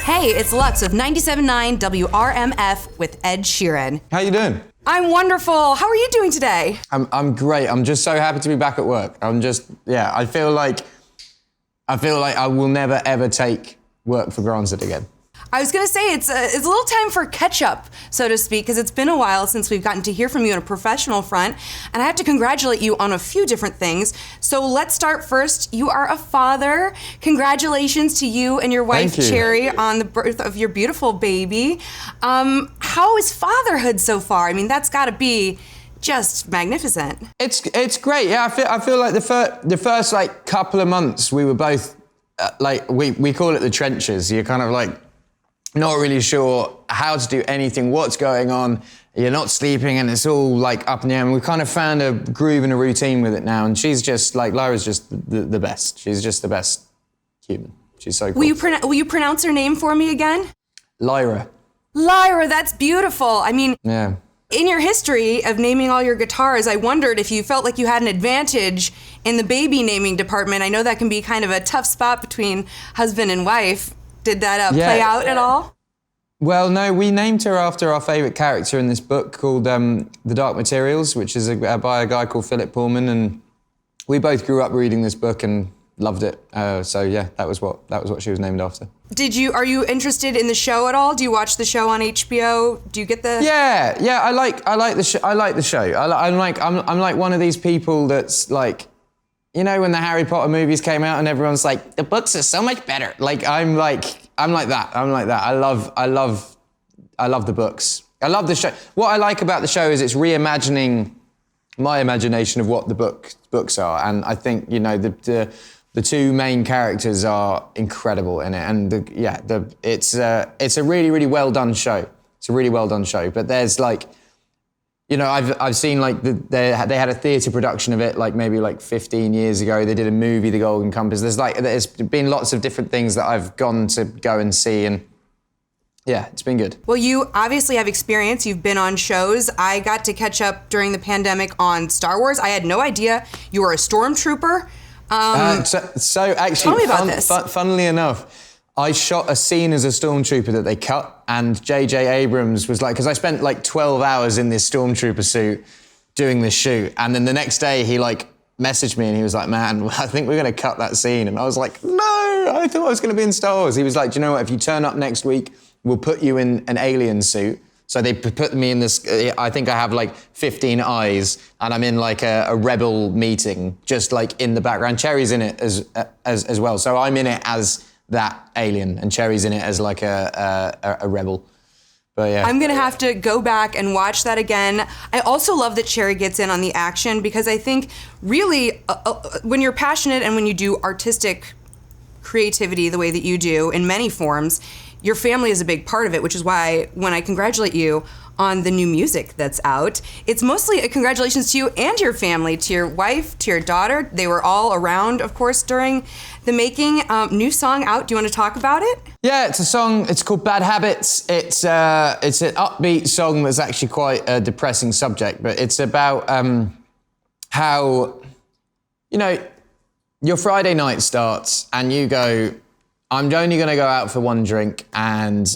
Hey, it's Lux with 97.9 WRMF with Ed Sheeran. How you doing? I'm wonderful. How are you doing today? I'm great. I'm just so happy to be back at work. I feel like I will never ever take work for granted again. I was going to say it's a little time for catch-up, so to speak, because it's been a while since we've gotten to hear from you on a professional front, and I have to congratulate you on a few different things. So let's start first. You are a father. Congratulations to you and your wife, Cherry, on the birth of your beautiful baby. How is fatherhood so far? I mean, that's got to be just magnificent. It's great. Yeah, I feel like the first like couple of months we were both we call it the trenches. You're kind of like not really sure how to do anything, what's going on. You're not sleeping and it's all like up in the air. And we kind of found a groove and a routine with it now. And she's just like, Lyra's just the best. She's just the best human. She's so cool. Will you pronounce her name for me again? Lyra. Lyra, that's beautiful. I mean, yeah. In your history of naming all your guitars, I wondered if you felt like you had an advantage in the baby naming department. I know that can be kind of a tough spot between husband and wife. Did that play out at all? Well, no, we named her after our favourite character in this book called The Dark Materials, which is by a guy called Philip Pullman, and we both grew up reading this book and loved it. So yeah, that was what she was named after. Are you interested in the show at all? Do you watch the show on HBO? Do you get the? Yeah, I like the show. I like the show. I'm like one of these people that's like, you know, when the Harry Potter movies came out and everyone's like, the books are so much better. Like I'm like that. I love the books. I love the show. What I like about the show is it's reimagining my imagination of what the books are, and I think, you know, the two main characters are incredible in it, and it's a really, really well done show. It's a really well done show, but there's like, you know, I've seen like they had a theatre production of it like maybe like 15 years ago. They did a movie, The Golden Compass. There's been lots of different things that I've gone to go and see, and yeah, it's been good. Well, you obviously have experience. You've been on shows. I got to catch up during the pandemic on Star Wars. I had no idea you were a stormtrooper. So actually, tell me about this. Funnily enough, I shot a scene as a stormtrooper that they cut, and J.J. Abrams was like, because I spent like 12 hours in this stormtrooper suit doing this shoot, and then the next day he like messaged me and he was like, man, I think we're going to cut that scene. And I was like, no, I thought I was going to be in Star Wars. He was like, do you know what, if you turn up next week, we'll put you in an alien suit. So they put me in this, I think I have like 15 eyes, and I'm in like a rebel meeting, just like in the background. Cherry's in it as well. So I'm in it as that alien, and Cherry's in it as like a rebel. But yeah. I'm gonna have to go back and watch that again. I also love that Cherry gets in on the action, because I think really when you're passionate and when you do artistic creativity the way that you do in many forms, your family is a big part of it, which is why when I congratulate you on the new music that's out, it's mostly a congratulations to you and your family, to your wife, to your daughter. They were all around, of course, during the making. New song out. Do you want to talk about it? Yeah, it's a song. It's called Bad Habits. It's an upbeat song that's actually quite a depressing subject, but it's about how, you know, your Friday night starts and you go, I'm only going to go out for one drink, and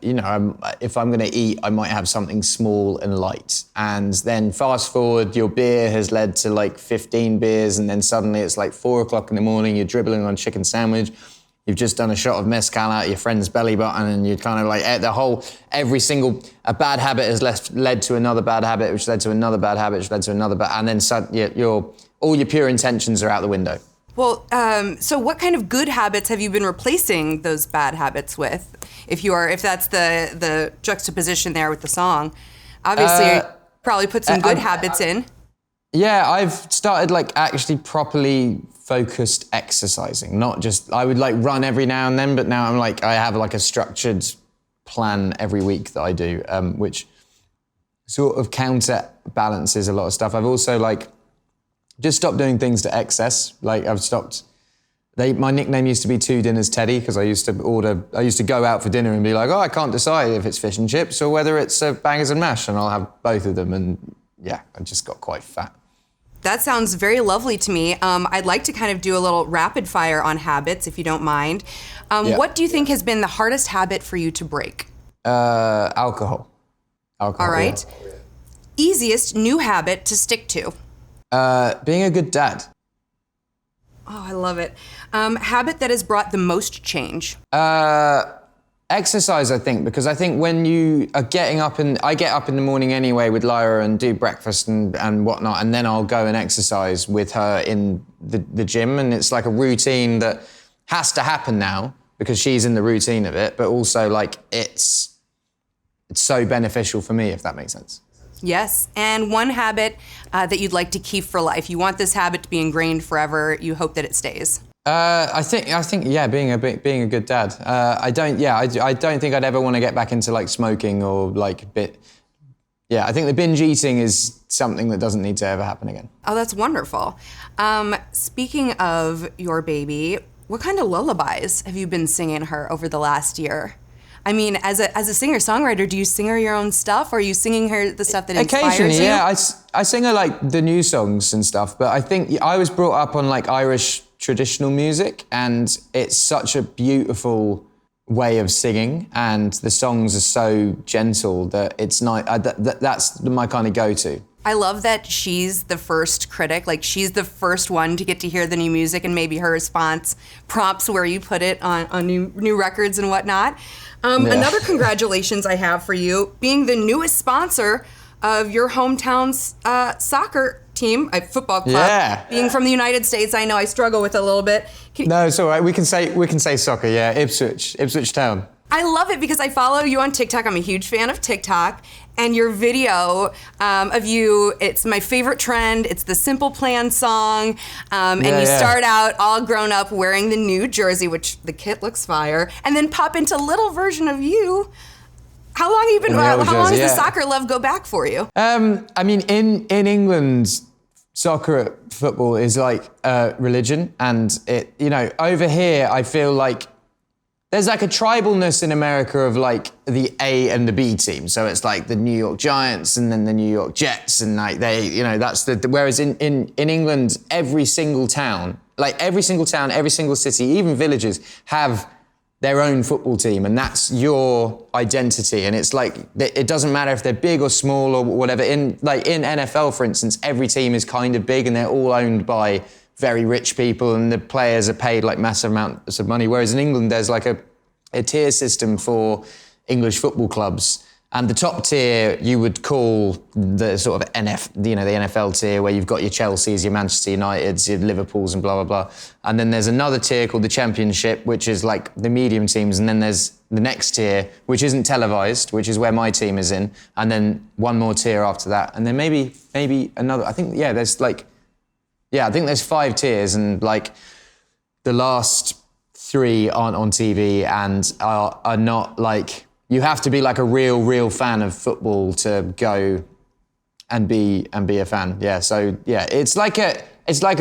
you know, if I'm going to eat, I might have something small and light. And then fast forward, your beer has led to like 15 beers, and then suddenly it's like 4 o'clock in the morning, you're dribbling on a chicken sandwich, you've just done a shot of mezcal out your friend's belly button, and you're kind of like, a bad habit has led to another bad habit, which led to another bad habit, which led to another bad, and then all your pure intentions are out the window. Well, so what kind of good habits have you been replacing those bad habits with? If that's the juxtaposition there with the song, obviously you probably put some good habits in. Yeah, I've started like actually properly focused exercising, not just, I would like run every now and then, but now I'm like, I have like a structured plan every week that I do, which sort of counterbalances a lot of stuff. I've also like just stopped doing things to excess. Like I've stopped, my nickname used to be Two Dinners Teddy, because I used to go out for dinner and be like, oh, I can't decide if it's fish and chips or whether it's bangers and mash, and I'll have both of them. And yeah, I just got quite fat. That sounds very lovely to me. I'd like to kind of do a little rapid fire on habits, if you don't mind. Yeah. What do you think has been the hardest habit for you to break? Alcohol. All right. Yeah. Easiest new habit to stick to? Being a good dad. Oh, I love it. Habit that has brought the most change? Exercise, I think, because I think when you are getting up, and I get up in the morning anyway with Lyra and do breakfast and whatnot, and then I'll go and exercise with her in the gym, and it's like a routine that has to happen now because she's in the routine of it, but also like it's so beneficial for me, if that makes sense. Yes, and one habit that you'd like to keep for life. You want this habit to be ingrained forever. You hope that it stays. I think, yeah, being a good dad. I don't think I'd ever want to get back into like smoking or like I think the binge eating is something that doesn't need to ever happen again. Oh, that's wonderful. Speaking of your baby, what kind of lullabies have you been singing her over the last year? I mean, as a singer-songwriter, do you sing her your own stuff, or are you singing her the stuff that inspires you? Occasionally, yeah. I sing her like the new songs and stuff, but I think I was brought up on like Irish traditional music, and it's such a beautiful way of singing, and the songs are so gentle that it's not, that's my kind of go-to. I love that she's the first critic, like she's the first one to get to hear the new music, and maybe her response prompts where you put it on new records and whatnot. Another congratulations I have for you, being the newest sponsor of your hometown's soccer team, football club. Yeah. Being from the United States, I know I struggle with it a little bit. No, it's all right. We can say soccer. Yeah, Ipswich Town. I love it because I follow you on TikTok. I'm a huge fan of TikTok. And your video of you, it's my favorite trend. It's the Simple Plan song. And you start out all grown up wearing the new jersey, which the kit looks fire, and then pop into a little version of you. How long have you been? How long does the soccer love go back for you? I mean, in England, soccer, football is like religion, and it, you know, over here I feel like there's like a tribalness in America of like the A and the B team. So it's like the New York Giants and then the New York Jets, and like they, you know, that's whereas in England, every single town, every single city, even villages have their own football team, and that's your identity. And it's like, it doesn't matter if they're big or small or whatever. In NFL, for instance, every team is kind of big and they're all owned by very rich people, and the players are paid like massive amounts of money. Whereas in England, there's like a tier system for English football clubs. And the top tier you would call the sort of the NFL tier, where you've got your Chelseas, your Manchester Uniteds, your Liverpools and blah, blah, blah. And then there's another tier called the Championship, which is like the medium teams. And then there's the next tier, which isn't televised, which is where my team is in. And then one more tier after that. And then maybe another, I think there's 5 tiers, and like the last 3 aren't on TV and are not like, you have to be like a real fan of football to go and be a fan. Yeah, so yeah, it's like a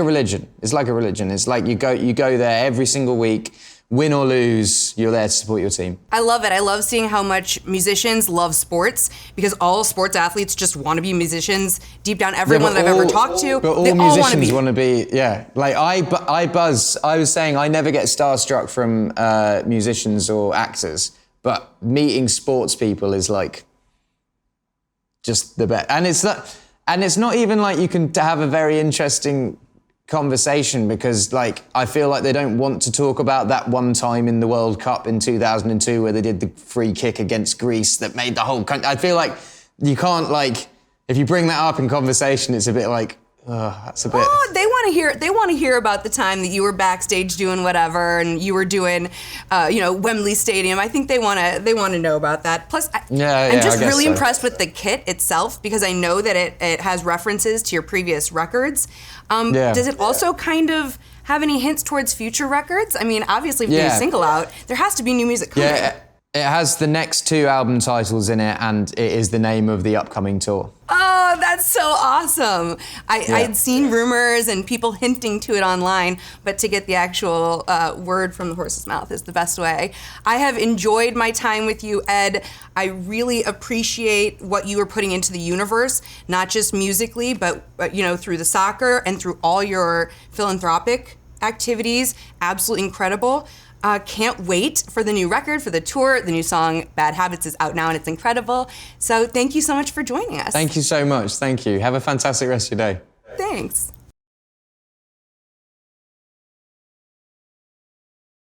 religion. It's like a religion. It's like you go there every single week. Win or lose, you're there to support your team. I love it. I love seeing how much musicians love sports, because all sports athletes just want to be musicians. Deep down, everyone that I've ever talked to, but all musicians want to be. Yeah, like I was saying, I never get starstruck from musicians or actors, but meeting sports people is like just the best. And it's not even like you can have a very interesting conversation, because like I feel like they don't want to talk about that one time in the World Cup in 2002 where they did the free kick against Greece that made the whole country. I feel like you can't, like, if you bring that up in conversation, it's a bit like, that's a bit. Oh, they want to hear about the time that you were backstage doing whatever, and you were doing, Wembley Stadium. I think they want to know about that. Plus, I'm just really impressed with the kit itself, because I know that it has references to your previous records. Does it also kind of have any hints towards future records? I mean, obviously, with the new single out, there has to be new music coming. It has the next 2 album titles in it, and it is the name of the upcoming tour. Oh, that's so awesome. I'd seen rumors and people hinting to it online, but to get the actual word from the horse's mouth is the best way. I have enjoyed my time with you, Ed. I really appreciate what you are putting into the universe, not just musically, but through the soccer and through all your philanthropic activities. Absolutely incredible. Can't wait for the new record, for the tour. The new song, Bad Habits, is out now and it's incredible. So thank you so much for joining us. Thank you so much. Thank you. Have a fantastic rest of your day. Thanks.